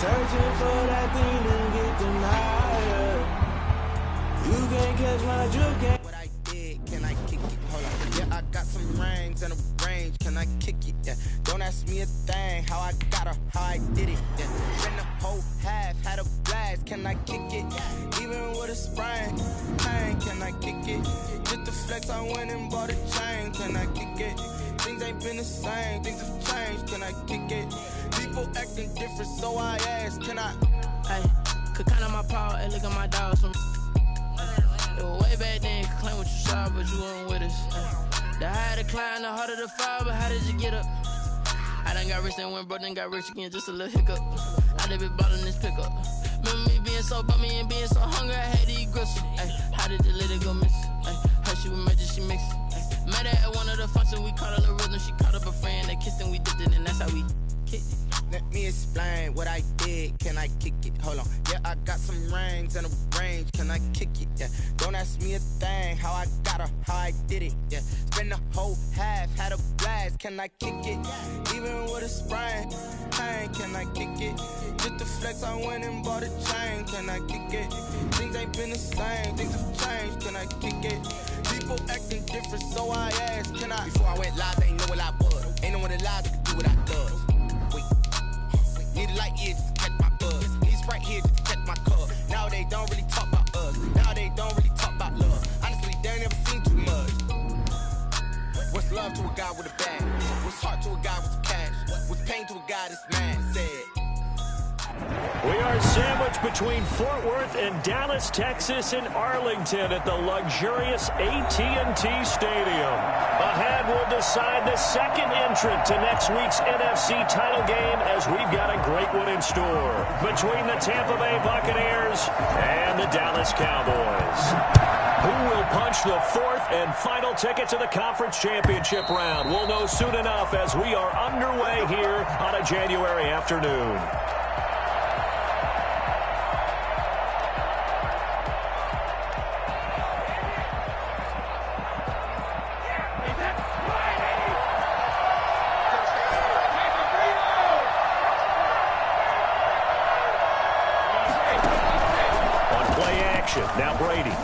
Searching for that thing to get denied. You can't catch my drift. What I did, can I kick it? Hold on. Yeah, I got some rings and a range. Can I kick it? Yeah. Don't ask me a thing. How I got her, how I did it. Yeah. Spent the whole half, had a blast. Can I kick it? Even with a sprain, pain. Can I kick it? Just the flex, I went and bought a chain. Can I kick it? Things ain't been the same. Things have changed. Can I kick it? People acting different, so I ask. Can I? Hey, could count on my power. Hey, look at my dogs. It was way back then, you could claim what you saw, but you weren't with us. The higher the climb, the harder the fall, but how did you get up? I done got rich and went broke, then got rich again, just a little hiccup. I done been ballin' this pickup. Remember me being so bummy and being so hungry, I had to eat gristle. Ay, how did the lady go miss? Ay, how she was magic, she mixed. Met her at one of the functions, we caught a little rhythm, she caught up a friend, they kissed and we dipped it, and that's how we kicked it. Let me explain what I did. Can I kick it? Hold on. Yeah, I got some rings and a range. Can I kick it? Yeah. Don't ask me a thing. How I got her, how I did it. Yeah. Spend the whole half, had a blast. Can I kick it? Even with a sprain, pain. Can I kick it? Just the flex, I went and bought a chain. Can I kick it? Things ain't been the same. Things have changed. Can I kick it? People acting different, so I ask. Can I? Before I went live, they ain't know what I was. Ain't no one alive that could do what I does. Need a light ear just to catch my buzz. Need Sprite here just to catch my cup. Now they don't really talk about us. Now they don't really talk about love. Honestly, they ain't never seen too much. What's love to a guy with a bag? What's heart to a guy with some cash? What's pain to a guy that's mad? Said. We are sandwiched between Fort Worth and Dallas, Texas, and Arlington at the luxurious AT&T Stadium. Ahead, we'll decide the second entrant to next week's NFC title game as we've got a great one in store between the Tampa Bay Buccaneers and the Dallas Cowboys. Who will punch the fourth and final ticket to the conference championship round? We'll know soon enough as we are underway here on a January afternoon. Now Brady.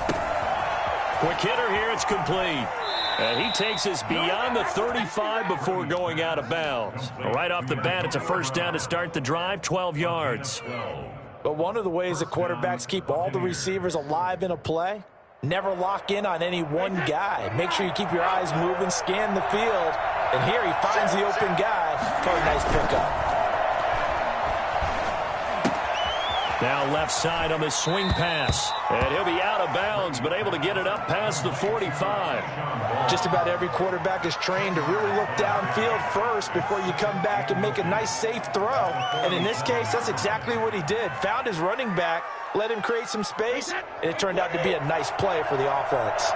Quick hitter here, it's complete. And he takes us beyond the 35 before going out of bounds. Right off the bat, it's a first down to start the drive, 12 yards. But one of the ways that quarterbacks keep all the receivers alive in a play, never lock in on any one guy. Make sure you keep your eyes moving, scan the field. And here he finds the open guy for a nice pickup. Now left side on the swing pass. And he'll be out of bounds, but able to get it up past the 45. Just about every quarterback is trained to really look downfield first before you come back and make a nice, safe throw. And in this case, that's exactly what he did. Found his running back, let him create some space, and it turned out to be a nice play for the offense.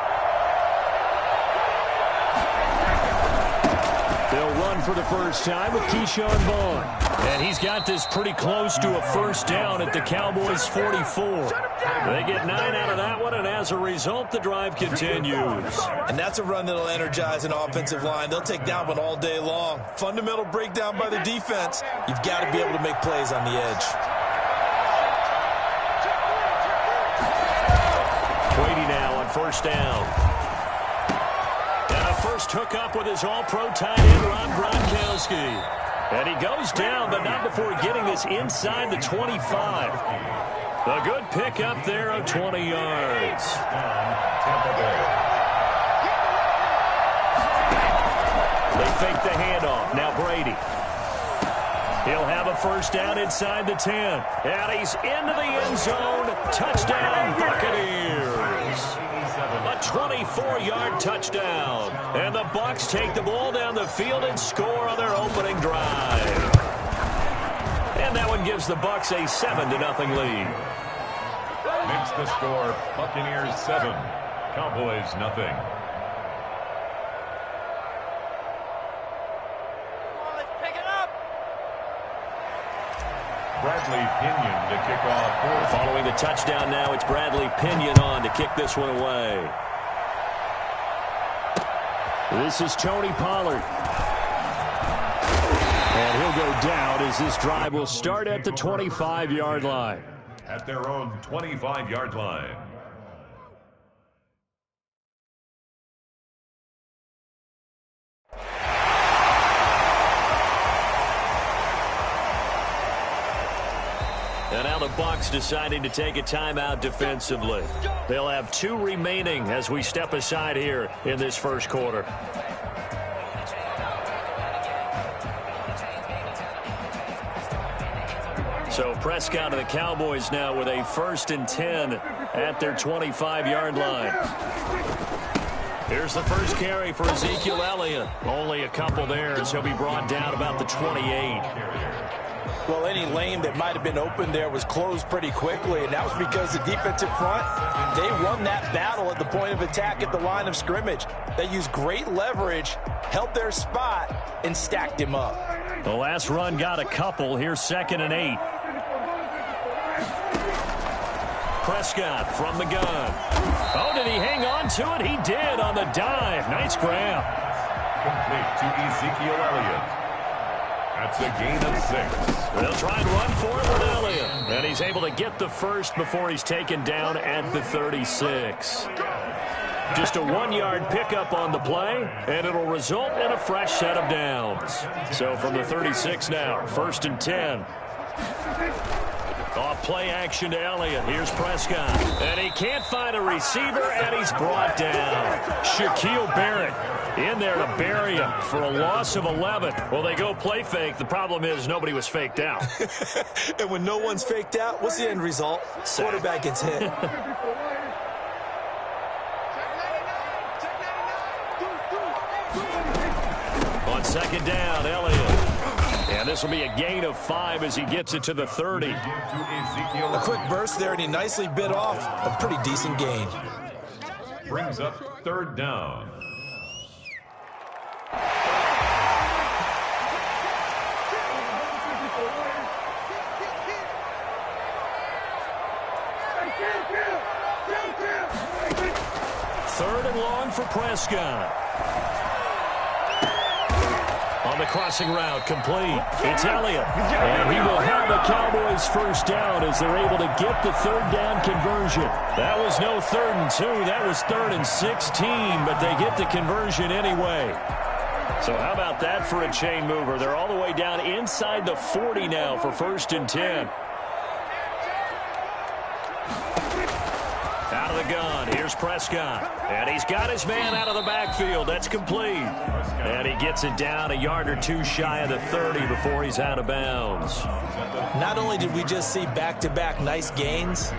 They'll run for the first time with Keyshawn Vaughn. And he's got this pretty close to a first down at the Cowboys' 44. They get 9 out of that one, and as a result, the drive continues. And that's a run that'll energize an offensive line. They'll take that one all day long. Fundamental breakdown by the defense. You've got to be able to make plays on the edge. Brady now on first down. And a first hookup with his all-pro tight end, Ron Gronkowski. And he goes down, but not before getting this inside the 25. A good pick up there of 20 yards. They fake the handoff. Now Brady. He'll have a first down inside the 10. And he's into the end zone. Touchdown, Buccaneers. A 24-yard touchdown. And the Bucs take the ball down the field and score on their opening drive. And that one gives the Bucs a 7-0 lead. Makes the score Buccaneers 7, Cowboys 0. Bradley Pinion to kick off. Following the touchdown now, it's Bradley Pinion on to kick this one away. This is Tony Pollard. And he'll go down as this drive will start at the 25-yard line. At their own 25-yard line. And now the Bucs deciding to take a timeout defensively. They'll have 2 remaining as we step aside here in this first quarter. So Prescott and the Cowboys now with a 1st and 10 at their 25-yard line. Here's the first carry for Ezekiel Elliott. Only a couple there as he'll be brought down about the 28. Well, any lane that might have been open there was closed pretty quickly, and that was because the defensive front, they won that battle at the point of attack at the line of scrimmage. They used great leverage, held their spot, and stacked him up. The last run got a couple. Here's 2nd and 8. Prescott from the gun. Oh, did he hang on to it? He did on the dive. Nice grab. Complete to Ezekiel Elliott. That's a gain of 6. They'll try and run for it with Elliott. And he's able to get the first before he's taken down at the 36. Just a 1-yard pickup on the play, and it'll result in a fresh set of downs. So from the 36 now, 1st and 10. Off play action to Elliott. Here's Prescott. And he can't find a receiver, and he's brought down. Shaquille Barrett in there to bury him for a loss of 11. Well, they go play fake. The problem is nobody was faked out. And when no one's faked out, what's the end result? Quarterback gets hit. On 2nd down, Elliott. And this will be a gain of 5 as he gets it to the 30. A quick burst there, and he nicely bit off a pretty decent gain. Brings up 3rd down. Third and long for Prescott. On the crossing route, complete. It's Elliott. And he will have a Cowboys 1st down as they're able to get the 3rd down conversion. That was no 3rd and 2. That was 3rd and 16, but they get the conversion anyway. So how about that for a chain mover? They're all the way down inside the 40 now for 1st and 10. Out of the gun, here's Prescott. And he's got his man out of the backfield. That's complete. And he gets it down a yard or 2 shy of the 30 before he's out of bounds. Not only did we just see back-to-back nice gains,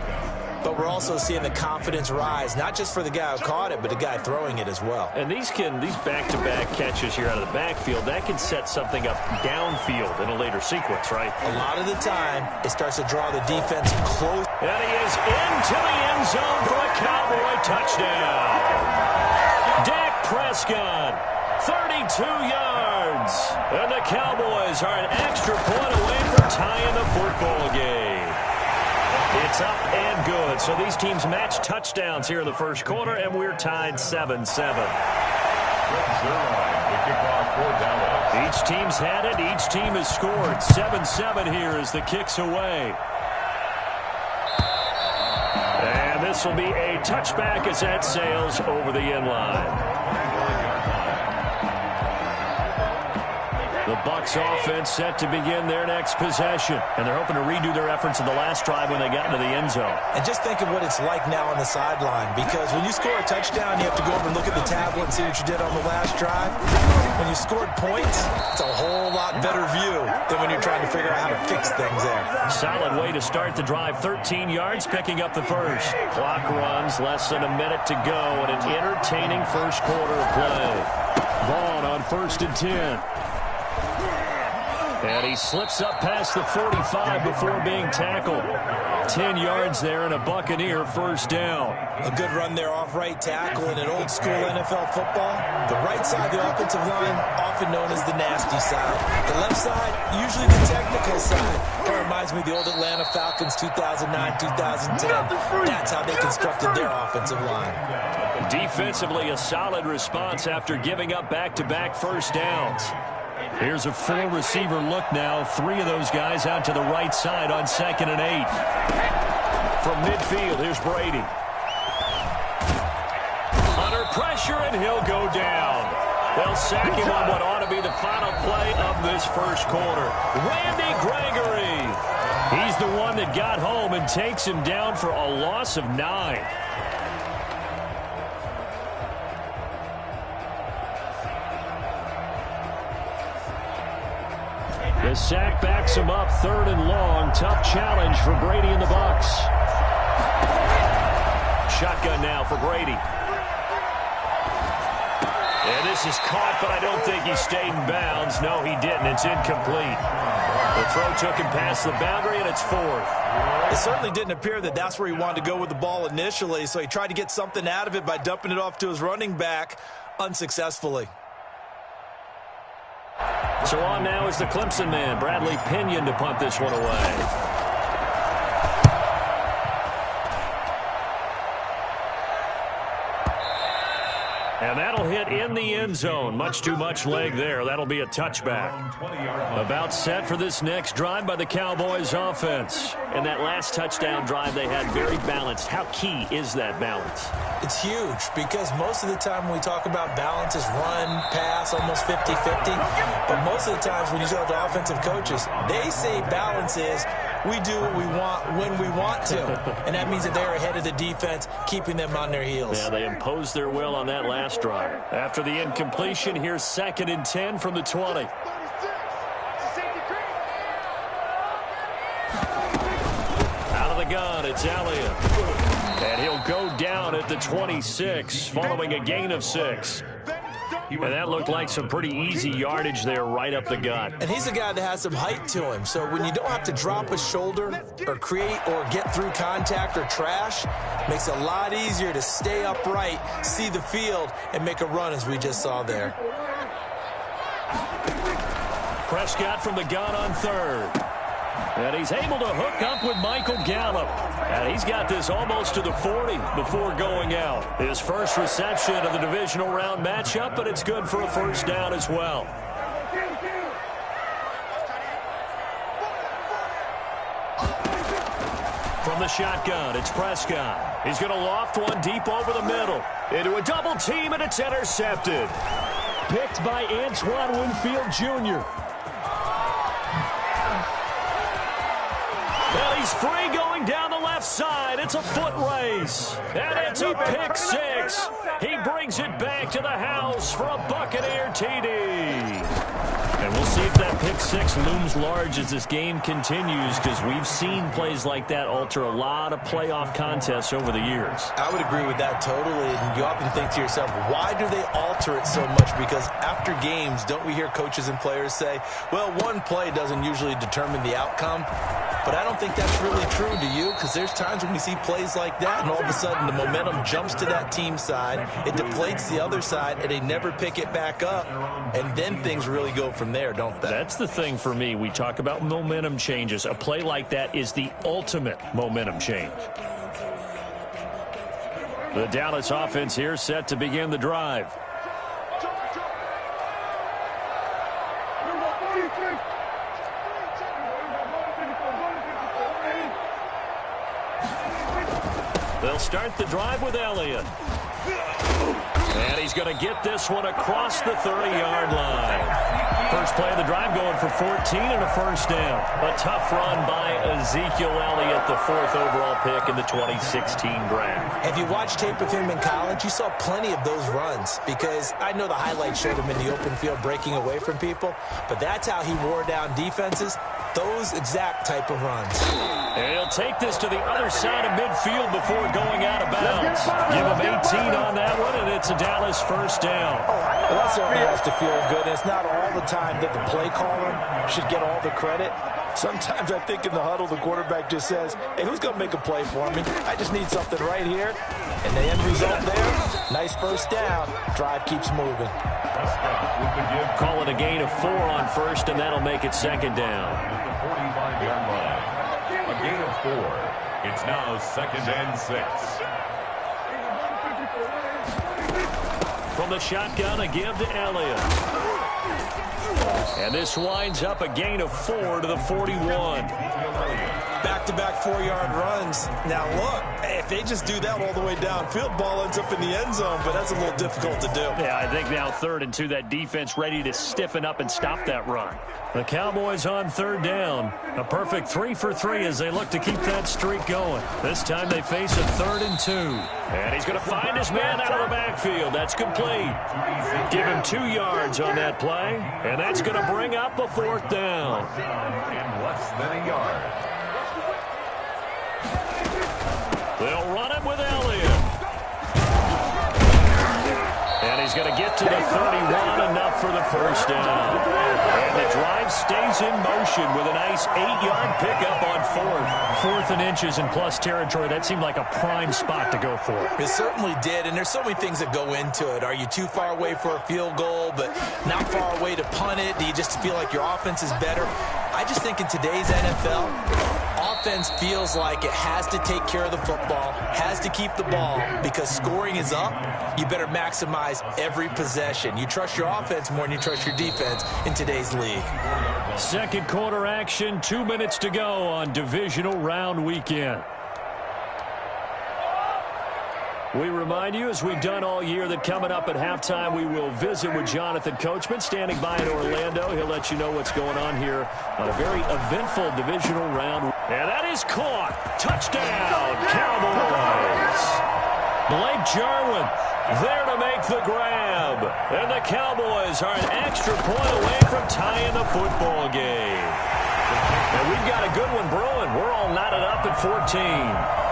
but we're also seeing the confidence rise, not just for the guy who caught it, but the guy throwing it as well. And these back-to-back catches here out of the backfield, that can set something up downfield in a later sequence, right? A lot of the time, it starts to draw the defense close. And he is into the end zone for a Cowboy touchdown. Dak Prescott, 32 yards. And the Cowboys are an extra point away from tying the football game. It's up and good. So these teams match touchdowns here in the first quarter, and we're tied 7-7. Each team's had it. Each team has scored. 7-7 here as the kick's away. And this will be a touchback as that sails over the end line. The Bucs offense set to begin their next possession. And they're hoping to redo their efforts in the last drive when they got into the end zone. And just think of what it's like now on the sideline. Because when you score a touchdown, you have to go over and look at the tablet and see what you did on the last drive. When you scored points, it's a whole lot better view than when you're trying to figure out how to fix things there. Solid way to start the drive. 13 yards, picking up the first. Clock runs, less than a minute to go, and an entertaining first quarter of play. Vaughn on 1st and 10. And he slips up past the 45 before being tackled. 10 yards there and a Buccaneer 1st down. A good run there off right tackle in an old school NFL football. The right side of the offensive line, often known as the nasty side. The left side, usually the technical side. Kind of reminds me of the old Atlanta Falcons 2009, 2010. That's how they constructed their offensive line. Defensively, a solid response after giving up back-to-back 1st downs. Here's a four-receiver look now. 3 of those guys out to the right side on 2nd and 8. From midfield, here's Brady. Under pressure, and he'll go down. They'll sack him on what ought to be the final play of this first quarter. Randy Gregory. He's the one that got home and takes him down for a loss of 9. The sack backs him up, 3rd and long. Tough challenge for Brady and the Bucs. Shotgun now for Brady. And this is caught, but I don't think he stayed in bounds. No, he didn't. It's incomplete. The throw took him past the boundary, and it's 4th. It certainly didn't appear that that's where he wanted to go with the ball initially, so he tried to get something out of it by dumping it off to his running back unsuccessfully. So on now is the Clemson man, Bradley Pinion, to punt this one away. And that'll hit in the end zone. Much too much leg there. That'll be a touchback. About set for this next drive by the Cowboys offense. And that last touchdown drive they had very balanced. How key is that balance? It's huge because most of the time when we talk about balance is run, pass, almost 50-50. But most of the times when you talk to offensive coaches, they say balance is we do what we want when we want to. And that means that they're ahead of the defense, keeping them on their heels. Yeah, they imposed their will on that last drive. After the incompletion, here's 2nd and 10 from the 20. Out of the gun, it's Elliott. And he'll go down at the 26, following a gain of 6. And that looked like some pretty easy yardage there right up the gut. And he's a guy that has some height to him. So when you don't have to drop a shoulder or create or get through contact or trash, makes it a lot easier to stay upright, see the field, and make a run as we just saw there. Prescott from the gun on 3rd. And he's able to hook up with Michael Gallup. And he's got this almost to the 40 before going out. His first reception of the divisional round matchup, but it's good for a first down as well. From the shotgun, it's Prescott. He's going to loft one deep over the middle. Into a double team, and it's intercepted. Picked by Antoine Winfield Jr. Well, he's free going down the left side. It's a foot race. And it's a pick 6. He brings it back to the house for a Buccaneer TD. And we'll see if that pick 6 looms large as this game continues, because we've seen plays like that alter a lot of playoff contests over the years. I would agree with that totally. And you often think to yourself, why do they alter it so much? Because after games, don't we hear coaches and players say, well, one play doesn't usually determine the outcome. But I don't think that's really true, do you? Because there's times when we see plays like that, and all of a sudden the momentum jumps to that team side, it deflates the other side, and they never pick it back up, and then things really go from there, don't they? That's the thing for me. We talk about momentum changes. A play like that is the ultimate momentum change. The Dallas offense here set to begin the drive. They'll start the drive with Elliott. And he's going to get this one across the 30-yard line. First play of the drive going for 14 and a first down. A tough run by Ezekiel Elliott, the 4th overall pick in the 2016 draft. If you watched tape of him in college, you saw plenty of those runs, because I know the highlights showed him in the open field breaking away from people, but that's how he wore down defenses, those exact type of runs. And he'll take this to the other side of midfield before going out of bounds. Give him 18 on that one, and it's a Dallas first down. Well, that certainly has to feel good. It's not all the time that the play caller should get all the credit. Sometimes I think in the huddle, the quarterback just says, hey, who's going to make a play for me? I just need something right here. And the end result there, nice first down. Drive keeps moving. Call it a gain of 4 on first, and that'll make it second down. The 45-yard line. A gain of 4. It's now 2nd and 6. From the shotgun, a give to Elliott. And this winds up a gain of 4 to the 41. Back-to-back 4-yard runs. Now, look, if they just do that all the way downfield, ball ends up in the end zone, but that's a little difficult to do. Yeah, I think now 3rd and 2, that defense ready to stiffen up and stop that run. The Cowboys on 3rd down. A perfect 3 for 3 as they look to keep that streak going. This time they face a 3rd and 2. And he's going to find his man out of the backfield. That's complete. Give him 2 yards on that play, and that's going to bring up a 4th down. In less than a yard. They'll run it with Elliott. And he's going to get to the 31, enough for the 1st down. And the drive stays in motion with a nice 8-yard pickup on 4th. 4th and inches in plus territory. That seemed like a prime spot to go for. It certainly did, and there's so many things that go into it. Are you too far away for a field goal, but not far away to punt it? Do you just feel like your offense is better? I just think in today's NFL, offense feels like it has to take care of the football, has to keep the ball, because scoring is up. You better maximize every possession. You trust your offense more than you trust your defense in today's league. 2nd quarter action, 2 minutes to go on divisional round weekend. We remind you, as we've done all year, that coming up at halftime, we will visit with Jonathan Coachman, standing by in Orlando. He'll let you know what's going on here on a very eventful divisional round. And that is caught. Touchdown, Cowboys. Blake Jarwin there to make the grab. And the Cowboys are an extra point away from tying the football game. And we've got a good one brewing. We're all knotted up at 14.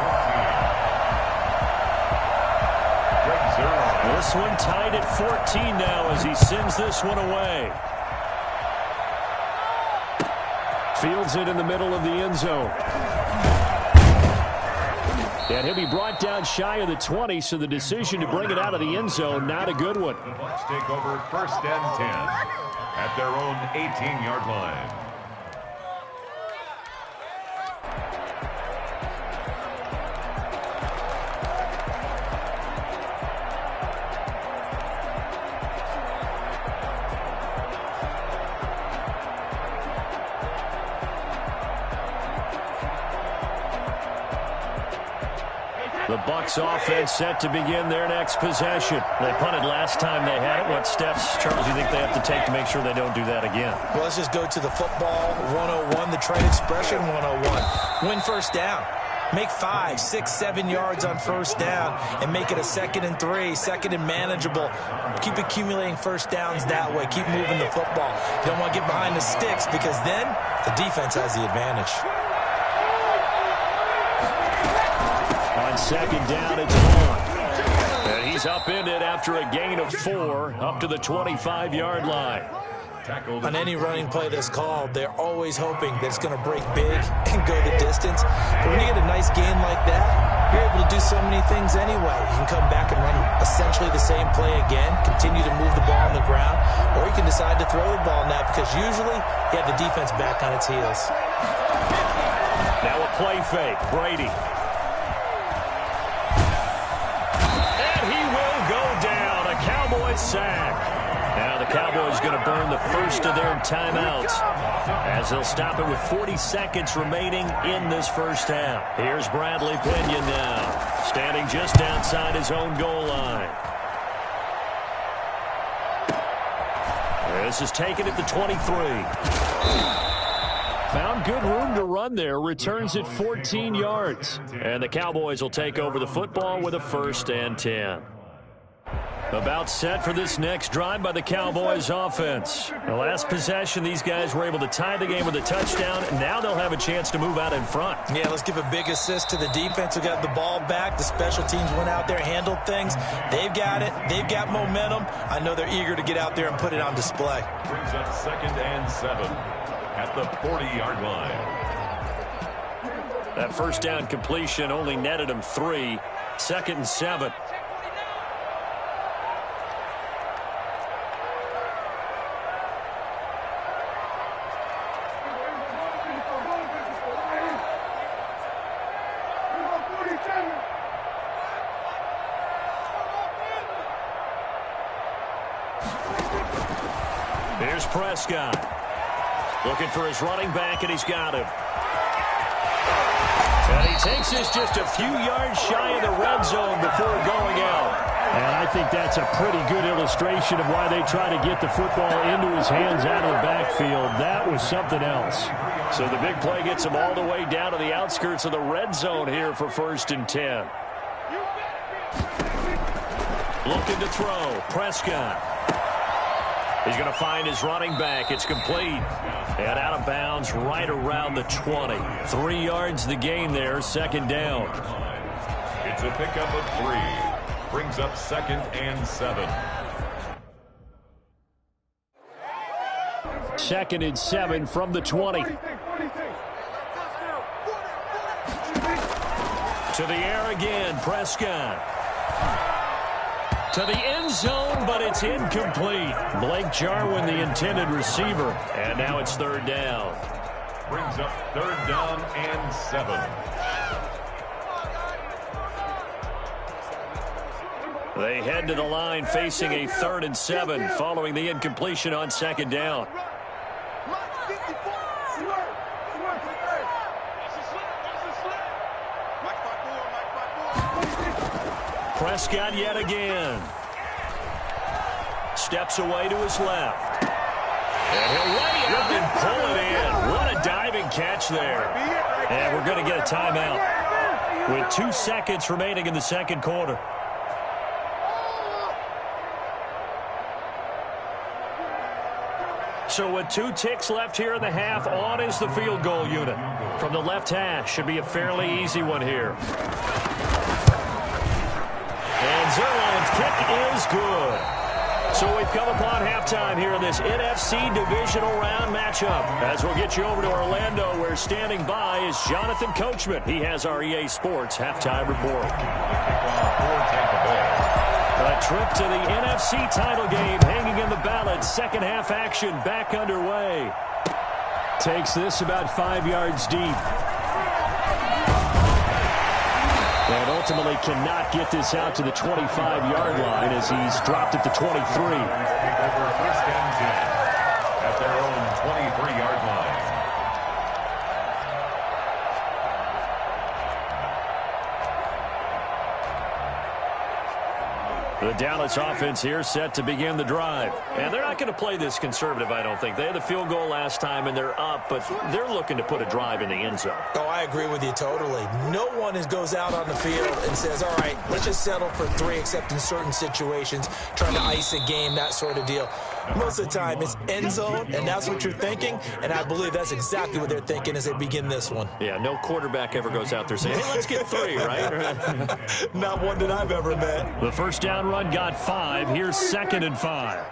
This one tied at 14 now as he sends this one away. Fields it in the middle of the end zone. And he'll be brought down shy of the 20, so the decision to bring it out of the end zone, not a good one. The Bucs take over 1st and 10 at their own 18-yard line. The Bucs offense set to begin their next possession. They punted last time they had it. What steps, Charles, do you think they have to take to make sure they don't do that again? Well, let's just go to the football 101, the trade expression 101. Win 1st down. Make 5, 6, 7 yards on 1st down and make it a 2nd and 3, 2nd and manageable. Keep accumulating 1st downs that way. Keep moving the football. You don't want to get behind the sticks because then the defense has the advantage. On 2nd down, it's on. And he's upended after a gain of 4 up to the 25-yard line. On any running play that's called, they're always hoping that it's going to break big and go the distance. But when you get a nice gain like that, you're able to do so many things anyway. You can come back and run essentially the same play again, continue to move the ball on the ground, or you can decide to throw the ball now because usually you have the defense back on its heels. Now a play fake. Brady. Cowboys sack. Now the Cowboys going to burn the first of their timeouts as they'll stop it with 40 seconds remaining in this 1st half. Here's Bradley Pinion now, standing just outside his own goal line. This is taken at the 23. Found good room to run there. Returns at 14 yards. And the Cowboys will take over the football with a 1st and 10. About set for this next drive by the Cowboys offense. The last possession, these guys were able to tie the game with a touchdown. Now they'll have a chance to move out in front. Yeah, let's give a big assist to the defense who got the ball back. The special teams went out there, handled things. They've got it. They've got momentum. I know they're eager to get out there and put it on display. Brings up 2nd and 7 at the 40-yard line. That 1st down completion only netted him 3. 2nd and 7. Here's Prescott. Looking for his running back, and he's got him. And he takes this just a few yards shy of the red zone before going out. And I think that's a pretty good illustration of why they try to get the football into his hands out of the backfield. That was something else. So the big play gets him all the way down to the outskirts of the red zone here for 1st and 10. Looking to throw. Prescott. He's going to find his running back. It's complete. And out of bounds right around the 20. 3 yards the gain there, 2nd down. It's a pickup of 3. Brings up 2nd and 7. 2nd and 7 from the 20. To the air again, Prescott. To the end zone, but it's incomplete. Blake Jarwin, the intended receiver. And now it's 3rd down. Brings up 3rd down and 7. They head to the line facing a 3rd and 7 following the incompletion on 2nd down. Prescott yet again. Steps away to his left. And he'll lay up and pull it in. What a diving catch there. And we're going to get a timeout with 2 seconds remaining in the 2nd quarter. So with 2 ticks left here in the half, on is the field goal unit. From the left hash, should be a fairly easy one here. And Zerline's kick is good. So we've come upon halftime here in this NFC Divisional Round matchup. As we'll get you over to Orlando, where standing by is Jonathan Coachman. He has our EA Sports halftime report. A trip to the NFC title game hanging in the balance. 2nd half action back underway. Takes this about 5 yards deep. And ultimately cannot get this out to the 25-yard line as he's dropped it to 23. At their own 23-yard line. The Dallas offense here set to begin the drive. And they're not going to play this conservative, I don't think. They had the field goal last time, and they're up, but they're looking to put a drive in the end zone. Oh, I agree with you totally. No one goes out on the field and says, all right, let's just settle for 3, except in certain situations, trying to ice a game, that sort of deal. Most of the time, it's end zone, and that's what you're thinking, and I believe that's exactly what they're thinking as they begin this one. Yeah, no quarterback ever goes out there saying, hey, let's get 3, right? Not one that I've ever met. The first down run got 5. Here's 2nd and 5.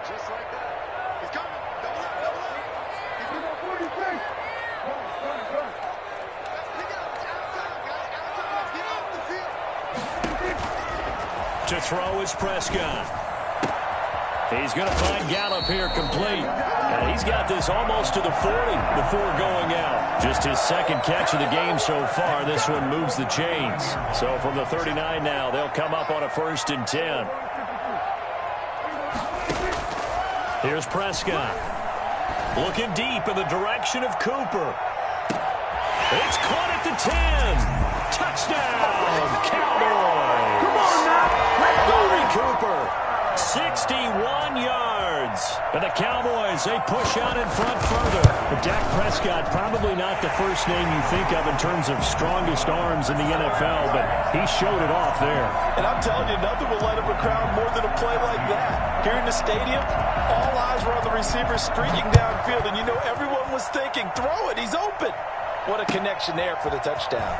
Just like that. He's coming. Double up. To throw is Prescott. He's going to find Gallup here complete. And he's got this almost to the 40 before going out. Just his 2nd catch of the game so far. This one moves the chains. So from the 39 now, they'll come up on a 1st and 10. Here's Prescott. Looking deep in the direction of Cooper. It's caught at the 10. Touchdown, Cowboys. Come on now. Larry Cooper. 61 yards. And the Cowboys, they push out in front further. But Dak Prescott, probably not the first name you think of in terms of strongest arms in the NFL, but he showed it off there. And I'm telling you, nothing will light up a crowd more than a play like that. Here in the stadium, all eyes were on the receiver streaking downfield, and you know everyone was thinking, throw it, he's open. What a connection there for the touchdown.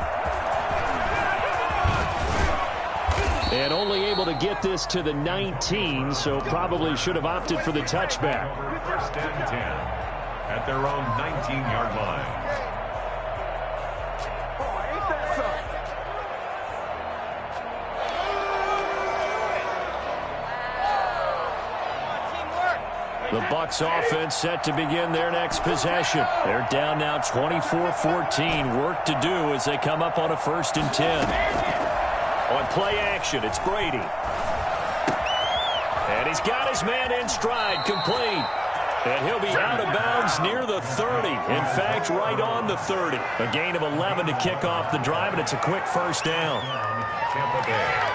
And only able to get this to the 19, so probably should have opted for the touchback. 1st and 10 at their own 19-yard line. The Bucs offense set to begin their next possession. They're down now 24-14. Work to do as they come up on a 1st and 10. On play action, it's Brady. And he's got his man in stride, complete. And he'll be out of bounds near the 30. In fact, right on the 30. A gain of 11 to kick off the drive, and it's a quick first down. Tampa Bay.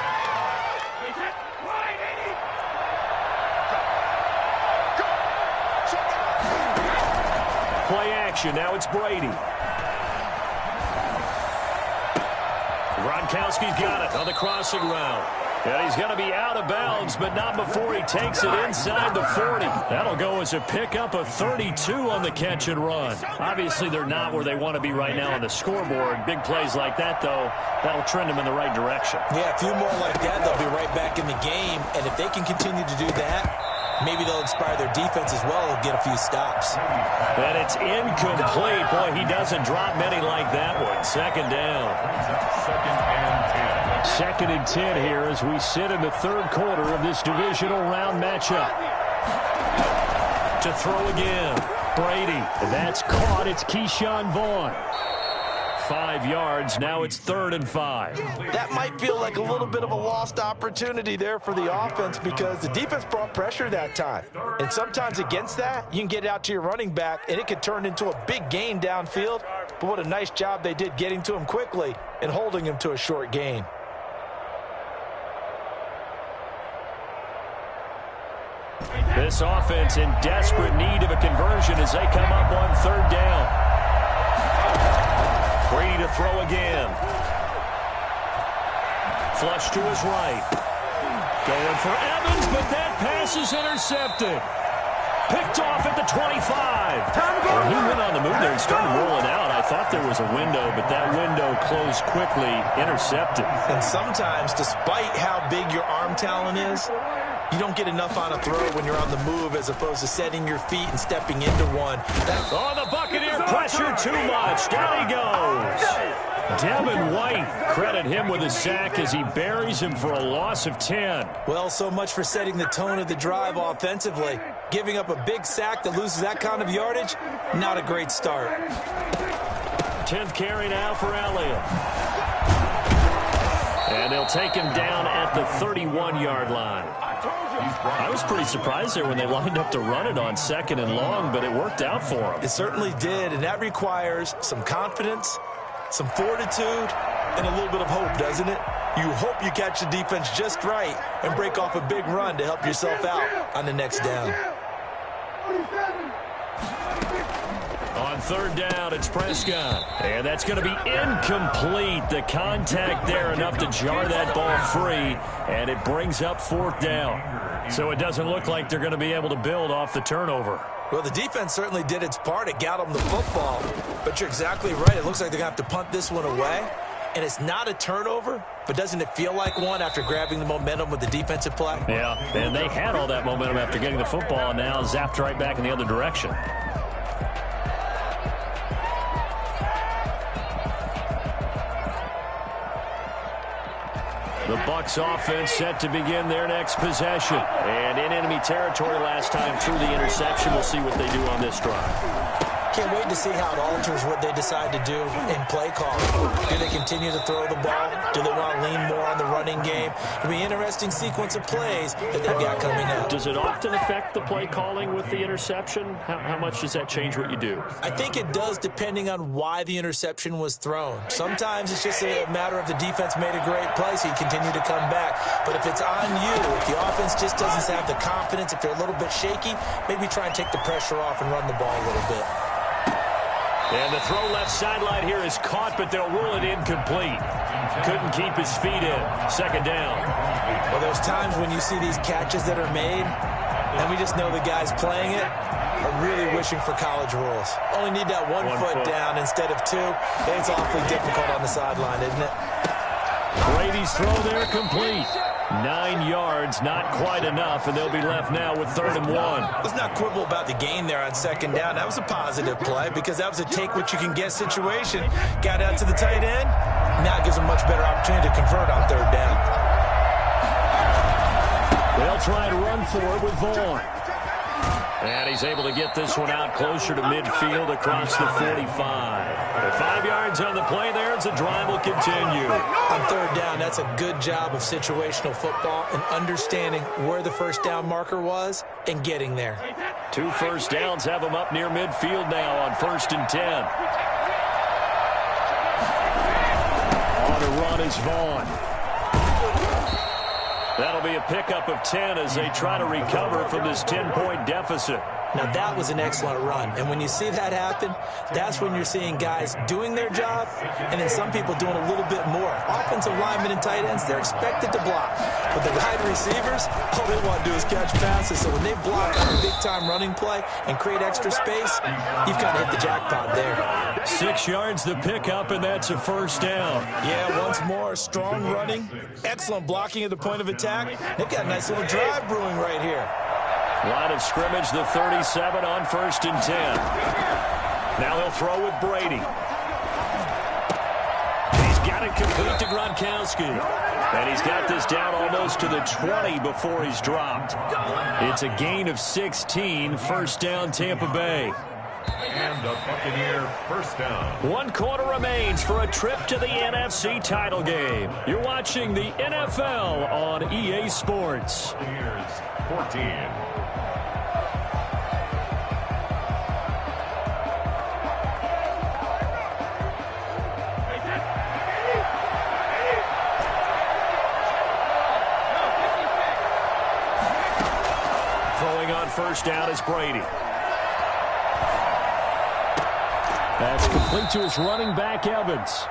Play action. Now it's Brady. Gronkowski's got it on the crossing route. And he's going to be out of bounds, but not before he takes it inside the 40. That'll go as a pickup of 32 on the catch and run. Obviously, they're not where they want to be right now on the scoreboard. Big plays like that, though, that'll trend them in the right direction. Yeah, a few more like that, they'll be right back in the game. And if they can continue to do that, maybe they'll inspire their defense as well and get a few stops. And it's incomplete. Boy, he doesn't drop many like that one. Second down. Second and 10 here as we sit in the third quarter of this divisional round matchup. To throw again. Brady. And that's caught. It's Keyshawn Vaughn. 5 yards. Now it's 3rd and 5. That might feel like a little bit of a lost opportunity there for the offense because the defense brought pressure that time. And sometimes against that, you can get it out to your running back, and it could turn into a big gain downfield. But what a nice job they did getting to him quickly and holding him to a short gain. This offense in desperate need of a conversion as they come up on 3rd down. Brady to throw again. Flush to his right. Going for Evans, but that pass is intercepted. Picked off at the 25. Well, he went on the move there and started rolling out. I thought there was a window, but that window closed quickly. Intercepted. And sometimes, despite how big your arm talent is, you don't get enough on a throw when you're on the move as opposed to setting your feet and stepping into one. The Buccaneer pressure too much. Down he goes. Devin White, credit him with a sack as he buries him for a loss of 10. Well, so much for setting the tone of the drive offensively. Giving up a big sack that loses that kind of yardage, not a great start. 10th carry now for Elliott. And they'll take him down at the 31-yard line. I was pretty surprised there when they lined up to run it on 2nd and long, but it worked out for them. It certainly did, and that requires some confidence, some fortitude, and a little bit of hope, doesn't it? You hope you catch the defense just right and break off a big run to help yourself out on the next down. On 3rd down, it's Prescott. And that's going to be incomplete. The contact there enough to jar that ball free, and it brings up 4th down. So it doesn't look like they're going to be able to build off the turnover. Well, the defense certainly did its part. It got them the football. But you're exactly right. It looks like they're going to have to punt this one away. And it's not a turnover, but doesn't it feel like one after grabbing the momentum with the defensive play? Yeah, and they had all that momentum after getting the football, and now zapped right back in the other direction. The Bucs offense set to begin their next possession. And in enemy territory last time through the interception. We'll see what they do on this drive. Can't wait to see how it alters what they decide to do in play calling. Do they continue to throw the ball? Do they want to lean more on the running game? It'll be an interesting sequence of plays that they've got coming up. Does it often affect the play calling with the interception? How much does that change what you do? I think it does depending on why the interception was thrown. Sometimes it's just a matter of the defense made a great play, so you continue to come back. But if it's on you, if the offense just doesn't have the confidence, if they're a little bit shaky, maybe try and take the pressure off and run the ball a little bit. And the throw left sideline here is caught, but they'll rule it incomplete. Couldn't keep his feet in. 2nd down. Well, there's times when you see these catches that are made, and we just know the guys playing it are really wishing for college rules. Only need that one foot down instead of 2. It's awfully difficult on the sideline, isn't it? Brady's throw there complete. 9 yards, not quite enough, and they'll be left now with 3rd and 1. Let's not quibble about the gain there on 2nd down. That was a positive play because that was a take-what-you-can-get situation. Got out to the tight end. Now it gives them a much better opportunity to convert on 3rd down. They'll try to run for it with Vaughn. And he's able to get this one out closer to midfield across the 45. 5 yards on the play there as the drive will continue. On 3rd down, that's a good job of situational football and understanding where the 1st down marker was and getting there. 2 first downs have them up near midfield now on 1st and 10. On the run is Vaughn. That'll be a pickup of 10 as they try to recover from this 10-point deficit. Now, that was an excellent run. And when you see that happen, that's when you're seeing guys doing their job and then some people doing a little bit more. Offensive linemen and tight ends, they're expected to block. But the wide receivers, all they want to do is catch passes. So when they block on a big-time running play and create extra space, you've kind of hit the jackpot there. 6 yards the pickup, and that's a first down. Yeah, once more, strong running, excellent blocking at the point of attack. They've got a nice little drive brewing right here. Line of scrimmage, the 37 on 1st and 10. Now he'll throw with Brady. He's got it complete to Gronkowski. And he's got this down almost to the 20 before he's dropped. It's a gain of 16, first down Tampa Bay. And a Buccaneer first down. 1 quarter remains for a trip to the NFC title game. You're watching the NFL on EA Sports. Buccaneers 14. Throwing on first down is Brady. That's complete to his running back, Evans.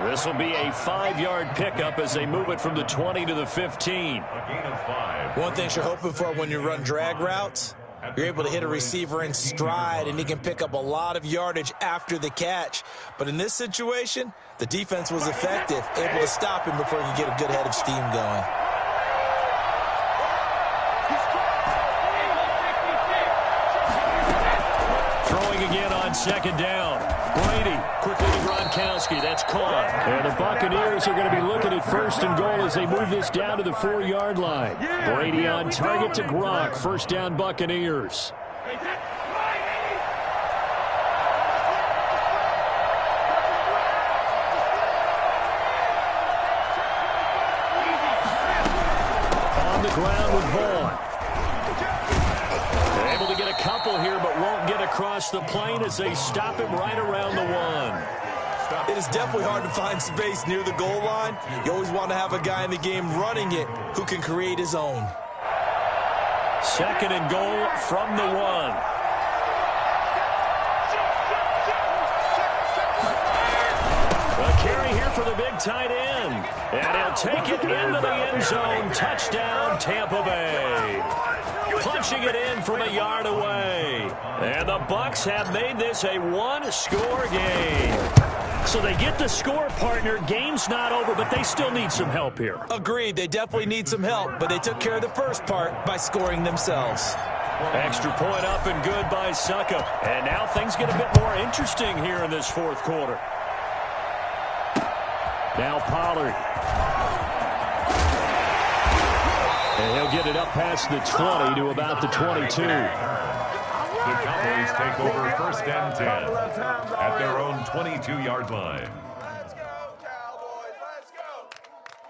This will be a 5-yard pickup as they move it from the 20 to the 15. A gain of 5. One thing you're hoping for when you run drag routes, you're able to hit a receiver in stride, and he can pick up a lot of yardage after the catch. But in this situation, the defense was effective, able to stop him before he could get a good head of steam going. Throwing again on 2nd down. Brady quickly to Gronkowski. That's caught. And the Buccaneers are going to be looking at 1st and goal as they move this down to the 4-yard line. Brady on target to Gronk. First down Buccaneers. On the ground with Vaughn. They're able to get a couple here, but won't get across the plane as they stop him right around the 1. It is definitely hard to find space near the goal line. You always want to have a guy in the game running it who can create his own. 2nd and goal from the 1. A carry here for the big tight end. And he'll take it into the end zone. Touchdown, Tampa Bay. Punching it in from a yard away. And the Bucs have made this a 1-score game. So they get the score, partner. Game's not over, but they still need some help here. Agreed. They definitely need some help, but they took care of the first part by scoring themselves. Extra point up and good by Suckup. And now things get a bit more interesting here in this 4th quarter. Now Pollard. And he'll get it up past the 20 to about the 22. The Cowboys take over 1st and 10 at their own 22-yard line.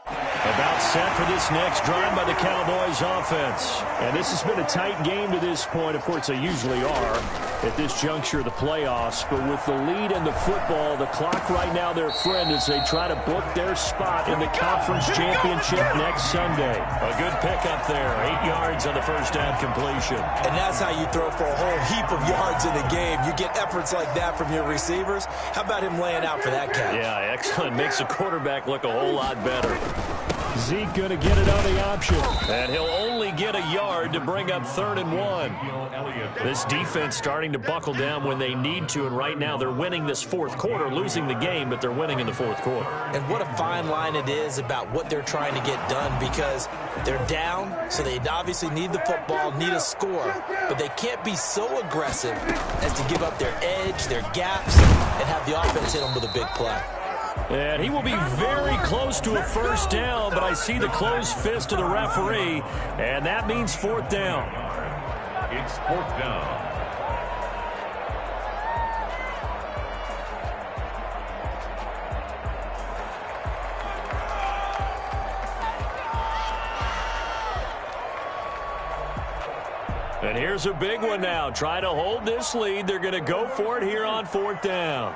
About set for this next drive by the Cowboys offense. And this has been a tight game to this point. Of course, they usually are at this juncture of the playoffs. But with the lead in the football, the clock right now their friend as they try to book their spot in the conference championship next Sunday. A good pickup there. 8 yards on the first down completion. And that's how you throw for a whole heap of yards in the game. You get efforts like that from your receivers. How about him laying out for that catch? Yeah, excellent. Makes the quarterback look a whole lot better. Zeke going to get it on the option. And he'll only get a yard to bring up 3rd and 1. This defense starting to buckle down when they need to, and right now they're winning this 4th quarter, losing the game, but they're winning in the 4th quarter. And what a fine line it is about what they're trying to get done, because they're down, so they obviously need the football, need a score, but they can't be so aggressive as to give up their edge, their gaps, and have the offense hit them with a big play. And he will be very close to a first down, but I see the closed fist of the referee, and that means 4th down. It's 4th down. And here's a big one now. Trying to hold this lead. They're going to go for it here on 4th down.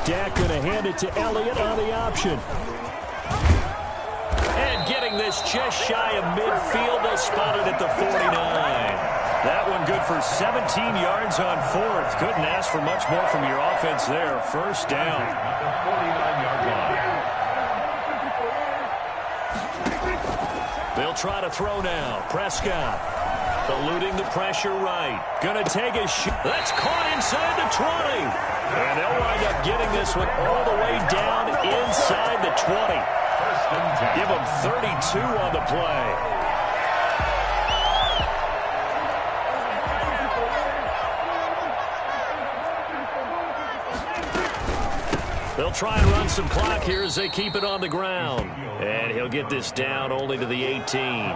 Dak going to hand it to Elliott on the option. And getting this just shy of midfield. They'll spot it at the 49. That one good for 17 yards on 4th. Couldn't ask for much more from your offense there. 1st down. At the 49-yard line. They'll try to throw now. Prescott eluding the pressure right. Going to take a shot. That's caught inside the 20. And they'll wind up getting this one all the way down inside the 20. Give them 32 on the play. They'll try and run some clock here as they keep it on the ground. And he'll get this down only to the 18.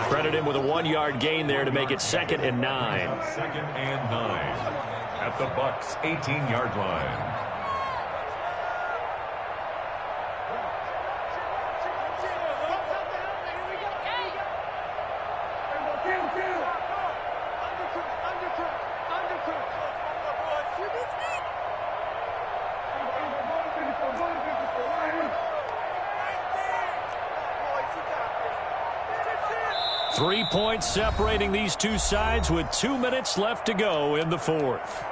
Credit him with a 1-yard gain there to make it 2nd and 9. 2nd and 9 at the Bucs' 18-yard line. Three points separating these two sides with 2 minutes left to go in the 4th.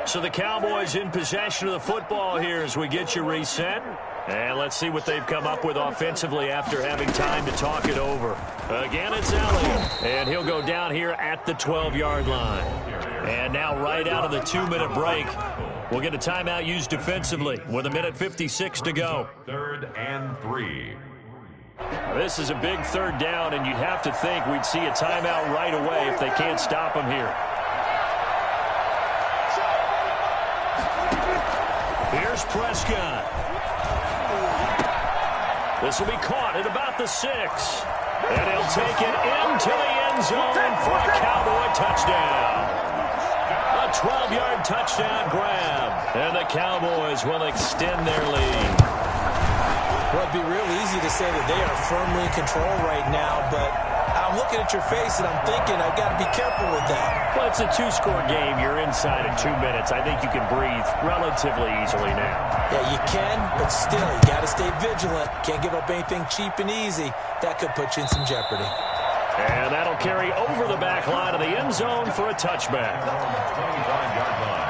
So the Cowboys in possession of the football here as we get you reset. And let's see what they've come up with offensively after having time to talk it over. Again, it's Elliott. And he'll go down here at the 12-yard line. And now right out of the 2-minute break, we'll get a timeout used defensively with 1:56 to go. 3rd and 3. This is a big 3rd down, and you'd have to think we'd see a timeout right away if they can't stop him here. Here's Prescott. This will be caught at about the 6. And he'll take it into the end zone for a Cowboy touchdown. A 12-yard touchdown grab. And the Cowboys will extend their lead. Well, it'd be real easy to say that they are firmly in control right now, but I'm looking at your face and I'm thinking I've got to be careful with that. Well, it's a 2-score game. You're inside in 2 minutes. I think you can breathe relatively easily now. Yeah, you can, but still, you got to stay vigilant. Can't give up anything cheap and easy. That could put you in some jeopardy. And that'll carry over the back line of the end zone for a touchback. 25-yard line.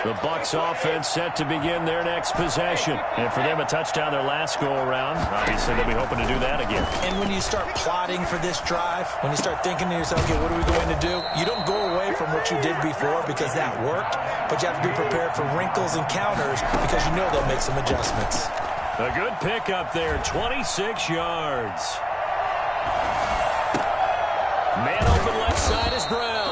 The Bucs offense set to begin their next possession. And for them, a touchdown their last go-around. Obviously, they'll be hoping to do that again. And when you start plotting for this drive, when you start thinking to yourself, okay, what are we going to do? You don't go away from what you did before because that worked, but you have to be prepared for wrinkles and counters because you know they'll make some adjustments. A good pickup there, 26 yards. Man open left side is Brown.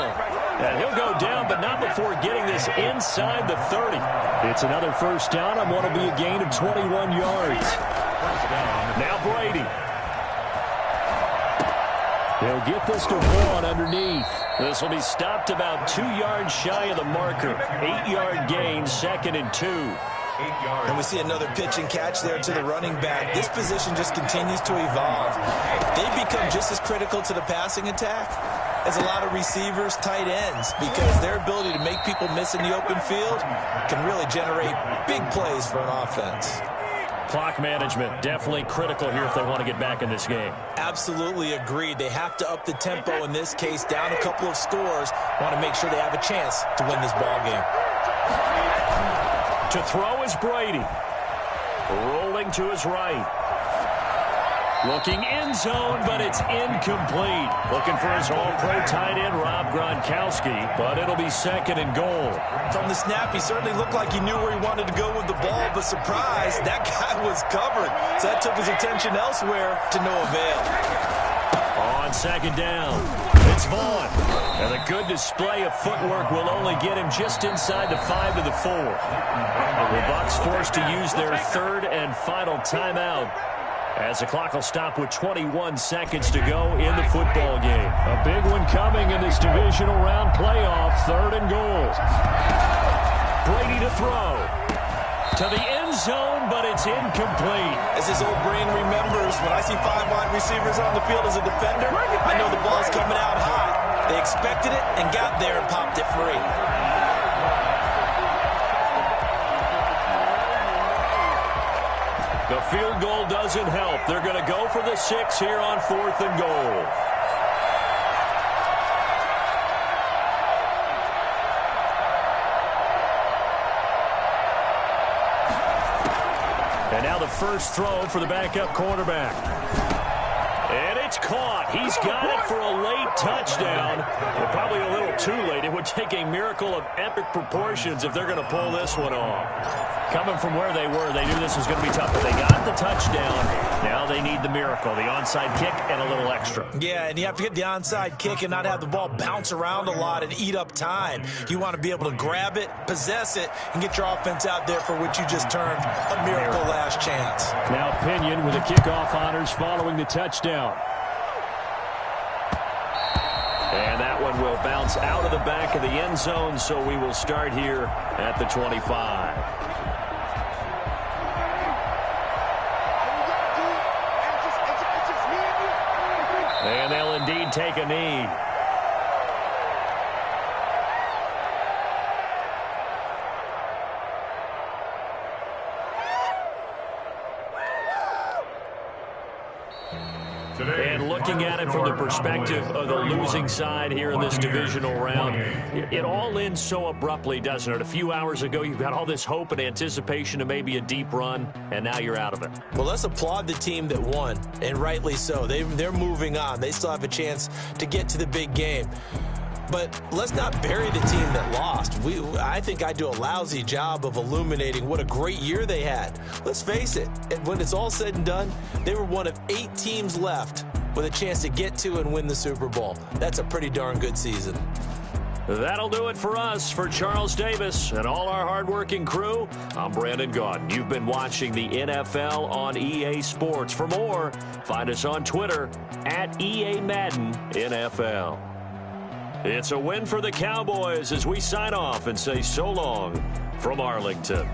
And he'll go down, but not before getting this inside the 30. It's another 1st down on what will be a gain of 21 yards. Now Brady. He'll get this to Vaughn underneath. This will be stopped about 2 yards shy of the marker. 8-yard gain, 2nd and 2. And we see another pitch and catch there to the running back. This position just continues to evolve. They become just as critical to the passing attack as a lot of receivers, tight ends, because their ability to make people miss in the open field can really generate big plays for an offense. Clock management, definitely critical here if they want to get back in this game. Absolutely agreed. They have to up the tempo in this case, down a couple of scores. Want to make sure they have a chance to win this ball game. To throw is Brady. Rolling to his right. Looking end zone, but it's incomplete. Looking for his all-pro tight end, Rob Gronkowski, but it'll be 2nd and goal. From the snap, he certainly looked like he knew where he wanted to go with the ball, but surprise, that guy was covered. So that took his attention elsewhere to no avail. On 2nd down, it's Vaughn. And a good display of footwork will only get him just inside the 5 to the 4. The Bucs forced to use their 3rd and final timeout As the clock will stop with 21 seconds to go in the football game. A big one coming in this divisional round playoff. 3rd and goal. Brady to throw. To the end zone, but it's incomplete. As his old brain remembers, when I see 5 wide receivers on the field as a defender, I know the ball's coming out high. They expected it and got there and popped it free. The field goal doesn't help. They're going to go for the 6 here on 4th and goal. And now the first throw for the backup quarterback. And it's caught. He's got it for a late touchdown. Well, probably a little too late. It would take a miracle of epic proportions if they're going to pull this one off. Coming from where they were, they knew this was going to be tough, but they got the touchdown. Now they need the miracle, the onside kick and a little extra. Yeah, and you have to get the onside kick and not have the ball bounce around a lot and eat up time. You want to be able to grab it, possess it, and get your offense out there for what you just termed a miracle last chance. Now Pinion with the kickoff honors following the touchdown. And that one will bounce out of the back of the end zone, so we will start here at the 25. And they'll indeed take a knee. And looking at it from the perspective of the losing side here in this divisional round, it all ends so abruptly, doesn't it? A few hours ago, you've got all this hope and anticipation of maybe a deep run, and now you're out of it. Well, let's applaud the team that won, and rightly so. They're moving on. They still have a chance to get to the big game. But let's not bury the team that lost. I think I do a lousy job of illuminating what a great year they had. Let's face it, when it's all said and done, they were one of 8 teams left with a chance to get to and win the Super Bowl. That's a pretty darn good season. That'll do it for us. For Charles Davis and all our hardworking crew, I'm Brandon Gaudin. You've been watching the NFL on EA Sports. For more, find us on Twitter at EA Madden NFL. It's a win for the Cowboys as we sign off and say so long from Arlington.